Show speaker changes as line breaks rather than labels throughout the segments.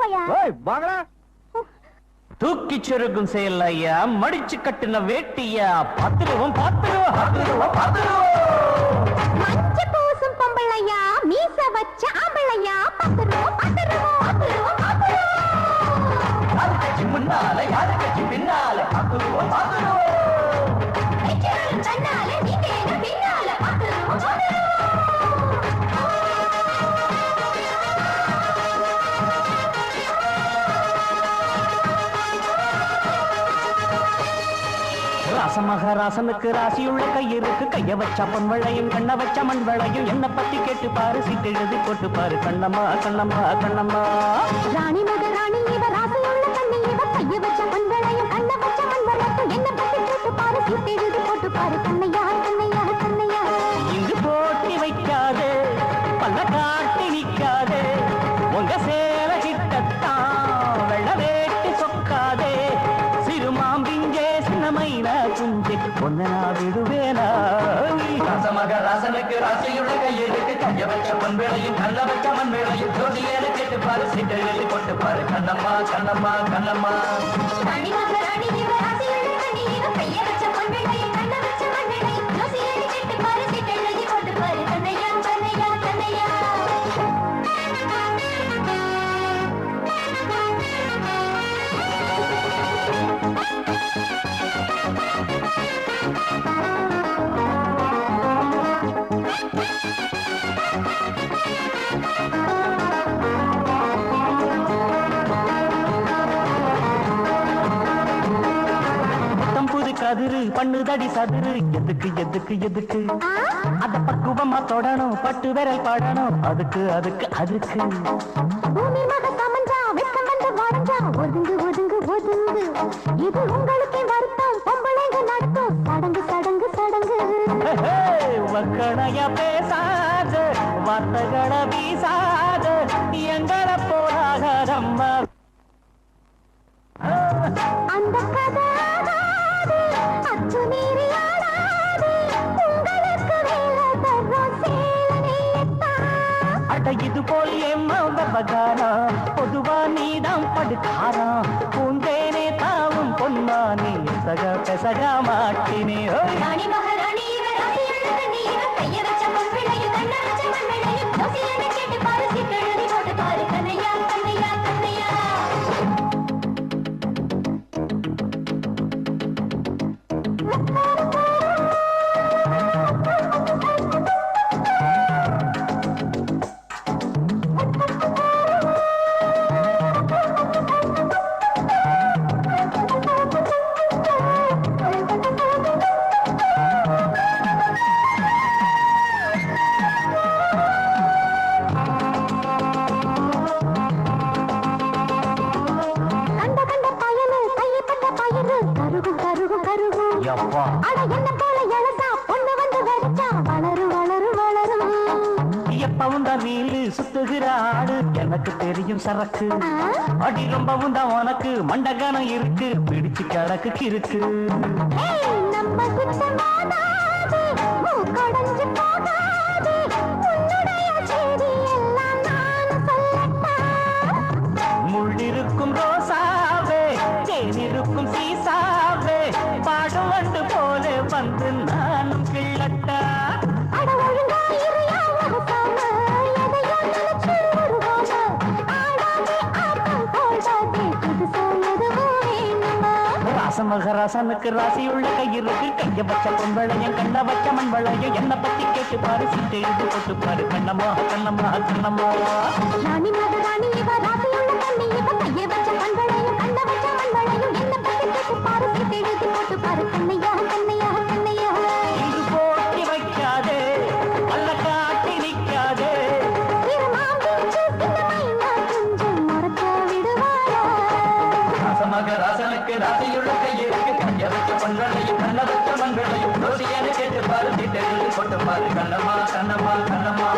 ரூபாயா?
வாங்கடா. தூக்கி சொருகும் செயல் ஐயா, மடிச்சு கட்டுன வேட்டியா, 10 ரூபா 10 ரூபா 10 ரூபா 10 ரூபா.
மஞ்ச பூசும் பொம்பளையா, மீச வச்ச ஆம்பளையா, 10 ரூபா 10 ரூபா 10 ரூபா 10 ரூபா.
யாரு கட்சி முன்னால, யாரு கட்சி பின்னால, 10 ரூபா 10 ரூபா.
நிக்கிறவன் தன்னால, நீங்க எங்க பின்னால, 10 ரூபா 10 ரூபா.
ராசமகராசனுக்கு ராசியுள்ள கையிருக்கு, கைய வச்ச பொன் வளையும் கண்ண வச்ச மண் வளையும், என்ன பத்தி கேட்டு பாரு, சீட்டு எழுதி போட்டு பாரு, கண்ணம்மா கண்ணம்மா கண்ணம்மா.
ராணி முத ராணி இவ, ராசியுள்ள கண்ணி இவ, கைய வச்ச பொன் வளையும் கண்ண வச்ச மண் வளையும், என்ன பத்தி கேட்டு பாரு, சீட்டு எழுதி போட்டு பாரு, கண்ணையா கண்ணையா கண்ணையா.
இங்கு போட்டி வைக்காதே, பல்ல காட்டி நிக்காதே, உங்க சேல கிட்டத்தான் வெள்ள வேட்டி சொக்காதே, சிறுமாம்பிஞ்சே சின்னமைன குஞ்சே பொன்ன நான் விடுவேனா. ராசமகராசனுக்கு ராசியுள்ள கையிருக்கு, கைய வச்ச பொன் வேளையும் கண்ண வச்ச மண் வேளையும், ஜோதியேன கேட்டு பாரு, சீட்டை எழுதி போட்டு பாரு, கண்ணம்மா கண்ணம்மா கண்ணம்மா.
ராணி முத ராணி இவ, ராசியுள்ள கண்ணி இவ, கைய வச்ச பொன் வளையும் கண்ண வச்ச மண் வளையும், ஜோசியேன கேட்டு பாரு, சீட்டு எழுதி போட்டு பாரு, கண்ணையா கண்ணையா கண்ணையா.
புது கதிரு பண்ணுதடி சதுரு, எதுக்கு எதுக்கு எதுக்கு அத பக்குவமா தொடணும், பட்டு விரல் பாடணும், அதுக்கு அதுக்கு அதுக்கு.
பூமி மக சமஞ்சா, வெட்கம் வந்து வாடஞ்சா, ஒதுங்கு ஒதுங்கு ஒதுங்கு, இது உங்களுக்கே வருத்தம், பொம்பளைங்க நடத்தும் சடங்கு சடங்கு சடங்கு.
வக்கணைய பேசாத, வார்த்தைகள வீசாத, எங்களை போராகம்மா.
அந்த கதை ஆகாது, அச்சு மீறி ஆடாது, உங்களுக்கு வேலை தர்றோம் சேலனையத்தான்.
அட இது போல் எம்மகாரா, பொதுவா நீதான் படுக்காரா, பூந்தேனே தாவும் பொன்மானே, சக பெசக மாட்டினே.
ராணி மகாராணி இவ, ராசியுள்ள கண்ணி இவ, கைய வச்ச பொன் வளையும் கண்ண வச்ச மண் வளையும், ஜோசியேன கேட்டு பாரு, சீட்டு எழுதி போட்டு பாரு, கண்ணையா கண்ணையா கண்ணையா. கண்ட கண்ட பயனு, கையப்பட்ட பயிறு, கருகும் கருகும் கருகும்.
யப்பா,
அட என்ன போல எழுதா, பொண்ணு வந்து வெடிச்சா, வளரு வளரு வளரும்.
எப்பவும் தான் வீலு சுத்துகிற ஆடு, எனக்கு தெரியும் சரக்கு, அடி ரொம்பவும் தான் உனக்கு மண்டகனம் இருக்கு, பிடிச்சு கிடக்கு கிறுக்கு.
ஏய், நம்ம குத்தமாகாது, மூக்கொடைஞ்சு போகாது, உன்னுடைய செய்தி எல்லாம் நான் சொல்லட்டா.
முள்ளிருக்கும் ரோசாவே, தேனிருக்கும் சீசாவே, பாடும் வண்டு போல வந்து நானும் கிள்ளட்டா.
அட ஒழுங்கா இருயா வரசாம, எதையோ நினைச்சு உருவாம, ஆடாதே ஆட்டம் போடாதே, புதுசா எதுவும் வேணுமா.
ராசமகராசனுக்கு ராசியுள்ள கையிருக்கு, கைய வச்ச பொன் வளையம் கண்ண வச்ச மண் வளையம், என்ன பத்தி கேட்டு பாரு, சீட்டை எழுதி போட்டு பாரு, கண்ணம்மா கண்ணம்மா கண்ணம்மா.
ராணி மத ராணி இவ, ராசியுள்ள கண்ணி இவ, கைய வச்ச பொன் வளையும் கண்ண வச்ச மண் வளையும், என்ன பத்தி கேட்டு பாரு, சீட்டு எழுதி போட்டு பாரு, கண்ணையா கண்ணையா கண்ணையா.
இங்கு போட்டி வைக்காதே, அல்ல காட்டி நிக்காதே,
திருமாம்பூச்சி சின்னமைனா கொஞ்சம் மறக்க விடுவாரா.
ராசமகராசனுக்கு ராசியுள்ள கையிருக்கு, கைய வச்ச பொன் வளையம் கண்ண வச்ச மண் வளையம், ரோசியான கேட்டு பாரு, சீட்டை எழுதி போட்டு பாரு, கண்ணம்மா கண்ணம்மா கண்ணம்மா.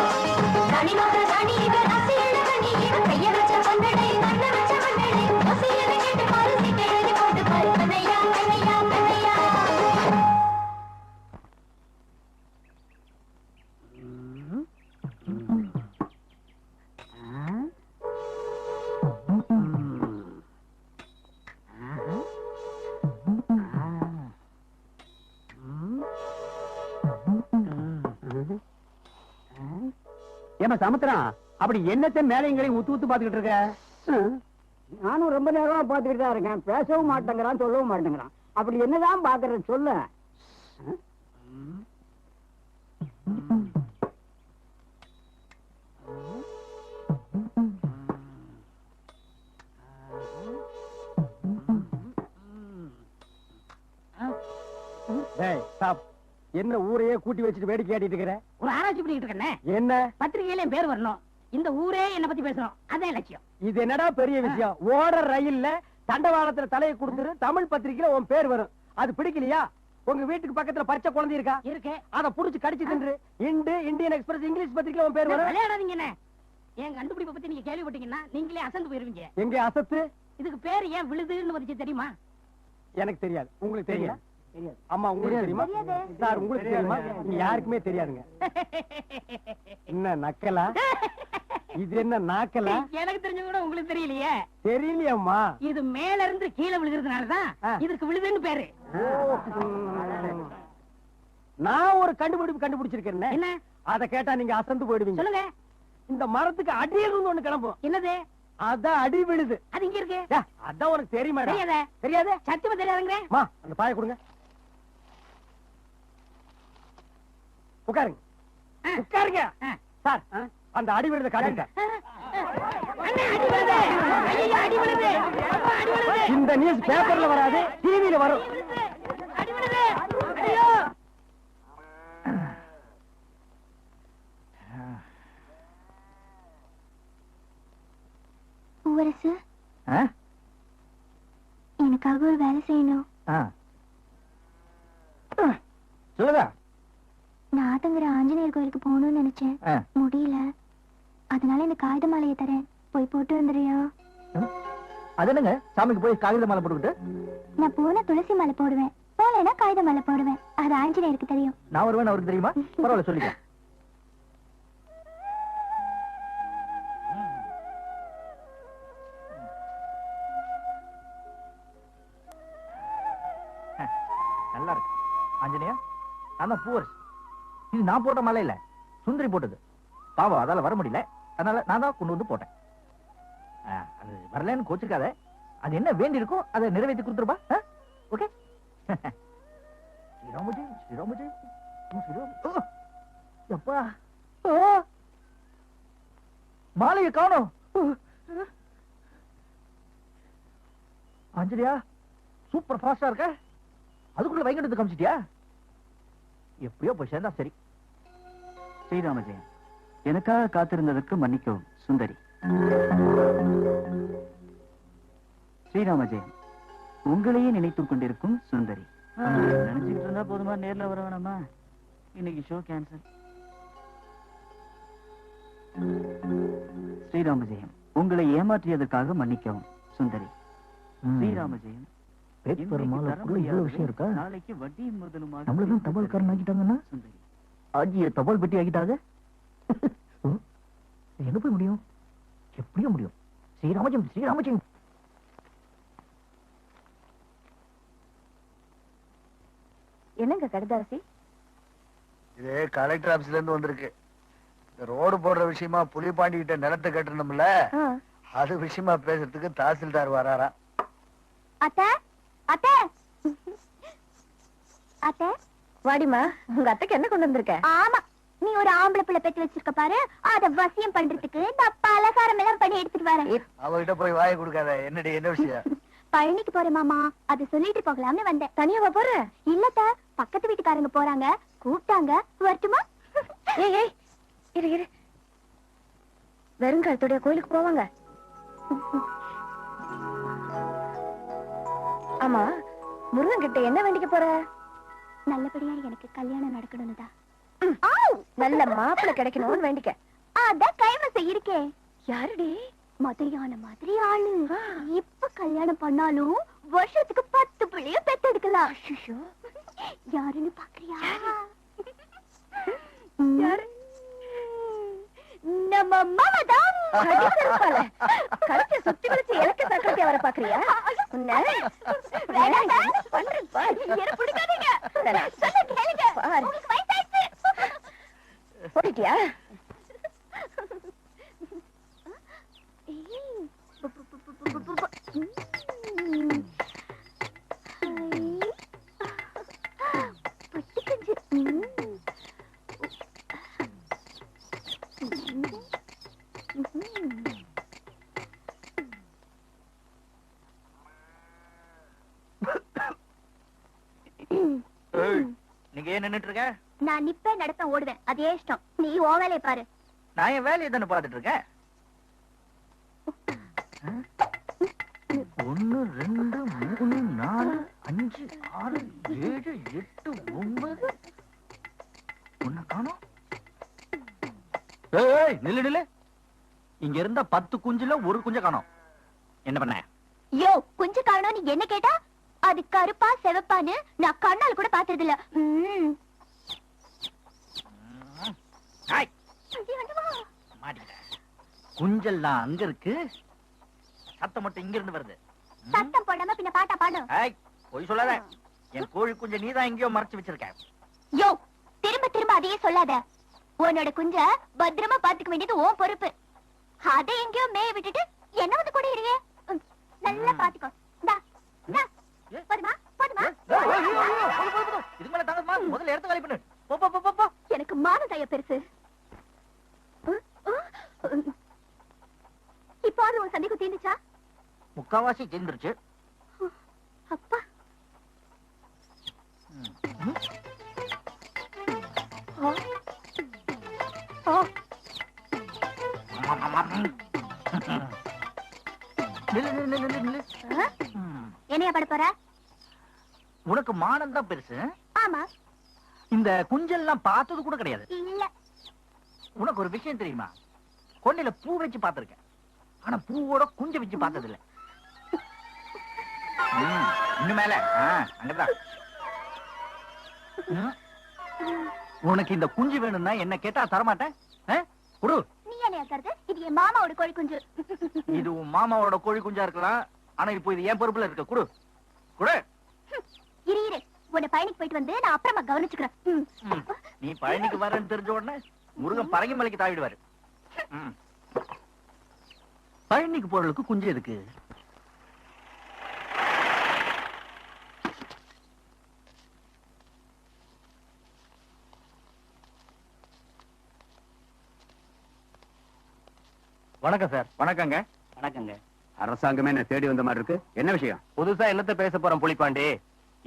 ராணி மத ராணி இவ, ராசியுள்ள கண்ணி இவ, கைய வச்ச பொன் வளையும் கண்ண வச்ச மண் வளையும், ரோசியான கேட்டு பாரு, சீட்டு எழுதி போட்டு பாரு, கண்ணையா கண்ணையா கண்ணையா.
ஏமா சமுத்திரம் அப்படி என்னத்தை மேலைங்களையும் ஊத்து ஊத்து பாத்துக்கிட்டு இருக்க?
நானும் ரொம்ப நேரமா பாத்துக்கிட்டு தான் இருக்கேன். பேசவும் மாட்டேங்கிறான், சொல்லவும் மாட்டேங்கிறான். அப்படி என்னதான் பாக்குற சொல்ல.
என்ன ஊரையே கூட்டி வச்சுட்டு வேடிக்கை கேட்டிட்டு இருக்கிற?
ஒரு ஆராய்ச்சி பண்ணிட்டு இருக்கேன்.
என்ன
பத்திரிகையில பேர் வரணும், இந்த ஊரே என்ன பத்தி பேசணும், அதான் லட்சியம்.
இது என்னடா பெரிய விஷயம்? ஓடுற ரயில்ல தண்டவாளத்துல தலையை கொடுத்துரு, தமிழ் பத்திரிகையில உன் பேர் வரும். அது பிடிக்கலையா? உங்க வீட்டுக்கு பக்கத்துல பச்சை குழந்தை இருக்கா?
இருக்கு.
அத புடிச்சு கடிச்சு தின்று. இந்தியன் எக்ஸ்பிரஸ் இங்கிலீஷ் பத்திரிகையில உன் பேர் வரும்.
விளையாடாதீங்க. என் கண்டுபிடிப்பை பத்தி நீங்க கேள்விப்பட்டீங்கன்னா நீங்களே அசந்து போயிருவீங்க.
எங்க அசத்து?
இதுக்கு பேர் ஏன் விழுதுன்னு வந்துச்சு தெரியுமா?
எனக்கு தெரியாது. உங்களுக்கு தெரியும்? அம்மா உங்களுக்கு தெரியுமா? சார் உங்களுக்கு தெரியுமா? யாருக்குமே தெரியாதுங்க. என்ன நக்கலா? இது என்ன நாக்கலா?
எனக்கு தெரிஞ்ச கூட உங்களுக்கு தெரியலையே.
தெரியலையம்மா.
இது மேல இருந்து கீழே விழுகிறதுனாலதான் இதுக்கு விழுதுன்னு பேரு.
நான் ஒரு கண்டுபிடிச்சிருக்கேன்.
என்ன?
அத கேட்டா நீங்க அசந்து போயிடுவீங்க.
சொல்லுங்க.
இந்த மரத்துக்கு அடியில் இருந்து ஒண்ணு கிளம்பும்.
என்னது?
அதான் அடி விழுது.
அது இங்க இருக்கு.
அதான் உனக்கு தெரியுமா?
தெரியாதே.
தெரியாது?
சத்தியமா தெரியாதுங்க.
அந்த பாய கொடுங்க. உட்காருங்க. உட்காருங்க. சார் அந்த அடி விழுத காட்டுங்க. இந்த நியூஸ் பேப்பர்ல வராது, டிவியில வரும்.
பூவரசு, எனக்காக ஒரு வேலை செய்யணும்.
சொல்லுதா?
நாதங்கிற ஆஞ்சநேயர் கோயிலுக்கு போகணும்னு நினைச்சேன், முடியல. அதனால இந்த காகித மாலையை தரேன், போய் போட்டு வந்துடுறியா?
அது என்னங்க சாமிக்கு போய் காகித மாலை போட்டுக்கிட்டு?
நான் போன துளசி மாலை போடுவேன், போலனா காகித மாலை போடுவேன். அது ஆஞ்சநேயருக்கு தெரியும்.
நான் வருவேன், அவருக்கு தெரியுமா? பரவாயில்ல, சொல்லிக்க. நல்லா இருக்கு ஆஞ்சநேயா. நான் தான் பூவரசு. இது நான் போட்ட மாலை இல்ல, சுந்தரி போட்டது. பாவம் அதால வர முடியல, அதனால நான் தான் கொண்டு வந்து போட்டேன். அது வரலன்னு கோச்சிருக்காத. அது என்ன வேண்டி இருக்கோ அதை நிறைவேற்றி கொடுத்துருப்பா. ஓகே? ஸ்ரீராமஜி ஸ்ரீராமஜி ஸ்ரீராம். அப்பா மாலையை காணோம். ஆஞ்சலியா, சூப்பர் ஃபாஸ்டா இருக்க. அதுக்குள்ள வைகண்டத்துக்கு காமிச்சிட்டியா? எப்படியோ போய் சேர்ந்தா சரி.
ஸ்ரீராமஜெயம், எனக்காக காத்திருந்ததற்கு மன்னிக்கவும் சுந்தரி. ஸ்ரீராமஜெயம், உங்களையே நினைத்துக் கொண்டிருக்கும் சுந்தரி. நினைச்சுக்கிட்டு இருந்தா போதுமா? நேர்ல வர வேணாமா? இன்னைக்கு ஷோ கேன்சல். ஸ்ரீராமஜெயம், உங்களை ஏமாற்றியதற்காக மன்னிக்கவும் சுந்தரி. ஸ்ரீராமஜெயம், நாளைக்கு வட்டியும் முதலுமாக
நம்மளதான் தபால்காரன் ஆகிட்டாங்கன்னா
சுந்தரி.
ஆஜிய தபால் பெட்டி ஆகிட்டாங்க. எங்க போய் முடியும்? எப்படியும் முடியும். ஸ்ரீராமஜெயம் ஸ்ரீராமஜெயம்.
என்னங்க கடுதாசி?
இது கலெக்டர் ஆபீஸ்ல இருந்து வந்திருக்கு. இந்த ரோடு போடுற விஷயமா புலிபாண்டி கிட்ட நிலத்தை கட்டணும்ல, அது விஷயமா பேசுறதுக்கு தாசில்தார் வராரா.
அத்தை அத்தை அத்தை,
வாடிமா, உங்க அத்தைக்கு என்ன கொண்டு வந்திருக்க?
ஆமா, நீ ஒரு ஆம்பளை பிள்ளை பெற்று வச்சிருக்க பாரு, அத வசியம் பண்றதுக்கு நான் பலகாரம் எல்லாம் பண்ணி எடுத்துட்டு வரேன்.
அவகிட்ட போய் வாயை கொடுக்காத. என்னடி, என்ன விஷயம்?
பழனிக்கு போறேன் மாமா, அது சொல்லிட்டு போகலாம்னு வந்தேன்.
தனியாவா போற?
இல்லத்த, பக்கத்து வீட்டுக்காரங்க போறாங்க, கூப்பிட்டாங்க. வரட்டுமா?
ஏய் ஏய், இரு இரு. வெறுங்காலத்தோட கோயிலுக்கு போவாங்க. ஆமா, முருகன் கிட்ட என்ன வேண்டிக்க போற?
நல்லபடியா எனக்கு கல்யாணம் நடக்கணும்னு தான்.
நல்ல மாப்பிள்ளை கிடைக்கணும்னு வேண்டிக்க.
அதான் கைவசை இருக்கே.
யாருடி?
மதுரையான மாதிரி ஆளு. இப்ப கல்யாணம் பண்ணாலும் வருஷத்துக்கு 10 பிள்ளைய பெத்தெடுக்கலாம். யாருன்னு பாக்குறியா?
யாரு?
நம்ம மாமாதான்.
கழுத்தை சுத்தி வச்சு இலக்க தக்கத்தை வர பாக்குறியா? போட்டிட்டியா?
இங்கே நின்னுட்டு இருக்க?
நான் நிப்பேன், நடப்பேன், ஓடுவேன். அதே இஷ்டம். நீ ஓ வேலையை பாரு.
நான் என் வேலையை தானே பார்த்துட்டு இருக்கேன். 1 2 3 4 5 6 7 8 9 ஒண்ணு காணோம். ஏய் நில்லு நில்லு. இங்க இருந்த 10 குஞ்சுல ஒரு குஞ்ச காணோம். என்ன பண்ண?
யோ, குஞ்சு காணோம் நீ என்ன கேட்டா? அது கருப்பா செவப்பான்னு நான் கண்ணால கூட பார்த்தது இல்ல.
ஹாய் மாட்டிக்கிட்ட. குஞ்செல்லாம் அங்க இருக்கு, சத்தம் மட்டும் இங்க இருந்து வருது.
சத்தம் போடாம பின்ன பாட்டா பாடும்.
ஹாய் போய் சொல்லாத. என் கோழி குஞ்ச நீதான் எங்கேயோ மறைச்சு வச்சிருக்க.
யோ, திரும்ப திரும்ப அதையே சொல்லாத. உன்னோட குஞ்ச பத்திரமா பாத்துக்க வேண்டியது உன் பொறுப்பு. அதை எங்கேயோ மேய விட்டுட்டு என்ன வந்து கூட இருங்க. நல்லா பாத்துக்கோ. போதுமா போதுமா?
இதுக்கு மேல தாங்கம்மா. முதல்ல எடுத்து வேலை பண்ணு. போ போ போ போ.
எனக்கு மானம் தய பெருசு. இப்போ அது உன் சந்தைக்கு தீந்துச்சா?
முக்காவாசி தீந்துருச்சு.
அப்பா என்னையா பட போற?
உனக்கு மானம் தான் பெருசு.
ஆமா.
இந்த குஞ்செல்லாம் பார்த்தது கூட கிடையாது.
இல்ல.
உனக்கு ஒரு விஷயம் தெரியுமா? கொண்டையில பூ வச்சு பார்த்திருக்கேன், ஆனா பூவோட குஞ்சு வச்சு பார்த்தது இல்ல. இன்னும் மேல அங்கதான். உனக்கு இந்த குஞ்சு வேணும்னா என்ன கேட்டா தரமாட்டேன். குடு.
நீ என்ன தருது? இது என் மாமாவோட கோழி குஞ்சு.
இது உன் மாமாவோட கோழி குஞ்சா இருக்கலாம், ஆனா இப்போ இது என் பொறுப்புல இருக்க. குடு குடு.
இரு இரு, உன்னை பயணிக்கு போயிட்டு வந்து நான் அப்புறமா கவனிச்சுக்கிறேன்.
நீ பழனிக்கு வரேன்னு தெரிஞ்ச உடனே முருகன் பரங்கி மலைக்கு தாவிடுவாரு. பழனிக்கு போறதுக்கு குஞ்சு எதுக்கு? வணக்கம் சார். வணக்கங்க. வணக்கங்க.
அரசாங்கமே என்ன தேடி வந்த மாதிரி இருக்கு. என்ன விஷயம்?
புதுசா என்னத்த பேச போறோம் புலிப்பாண்டி?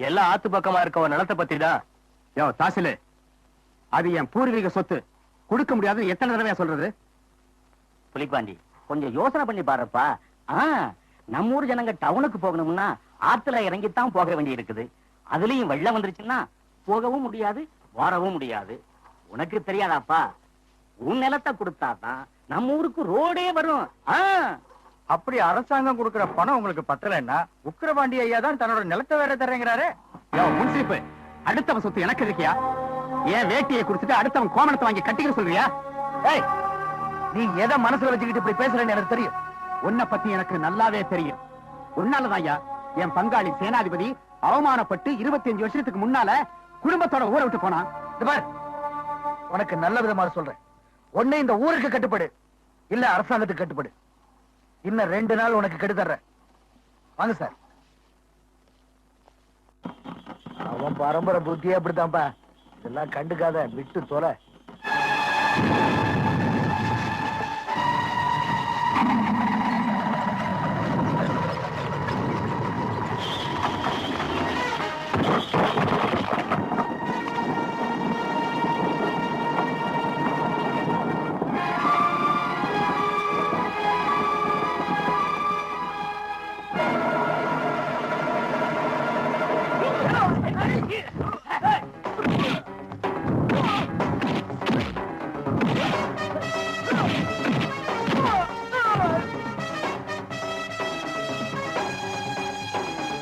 எல்லாம் ஆத்து பக்கமா இருக்க நிலத்தை பத்தி தான்.
யோ தாசிலு, அது என் பூர்வீக சொத்து, கொடுக்க முடியாதுன்னு எத்தனை தடவையா சொல்றது?
புலிப்பாண்டி கொஞ்சம் யோசனை பண்ணி பாருப்பா. நம்ம ஊர் ஜனங்க டவுனுக்கு போகணும்னா ஆத்துல இறங்கித்தான் போக வேண்டி இருக்குது. அதுலயும் வெள்ளம் வந்துருச்சுன்னா போகவும் முடியாது, வரவும் முடியாது. உனக்கு தெரியாதாப்பா? உன் நிலத்தை கொடுத்தாதான் நம்ம ஊருக்கு ரோடே வரும்.
அப்படி அரசாங்கம் கொடுக்கிற பணம் உங்களுக்கு பத்தலைன்னா உக்கிரபாண்டி ஐயா தான் தன்னோட நிலத்தை வேற தர்றேங்கிறாரு.
யோ முன்சிப்பு, அடுத்தவன் சொத்து எனக்கு இருக்கியா? ஏன் வேட்டியை கொடுத்துட்டு அடுத்தவன் கோமணத்தை வாங்கி கட்டிக்க சொல்றியா?
ஏய், நீ எதை மனசுல வச்சுக்கிட்டு இப்படி பேசுறேன்னு எனக்கு தெரியும்.
உன்னை பத்தி எனக்கு நல்லாவே தெரியும். உன்னாலதான் ஐயா என் பங்காளி சேனாதிபதி அவமானப்பட்டு 25 வருஷத்துக்கு முன்னால குடும்பத்தோட ஊரை விட்டு போனான்.
உனக்கு நல்ல விதமா சொல்றேன். ஒண்ணு இந்த ஊருக்கு கட்டுப்படு, இல்ல அரசாங்கத்துக்கு கட்டுப்படு. இன்னும் 2 நாள் உனக்கு கெடு தர்றேன். வாங்க சார். அவன் பரம்பரை புத்தியே அப்படித்தான்ப்பா. இதெல்லாம் கண்டுக்காத, விட்டு தொலை.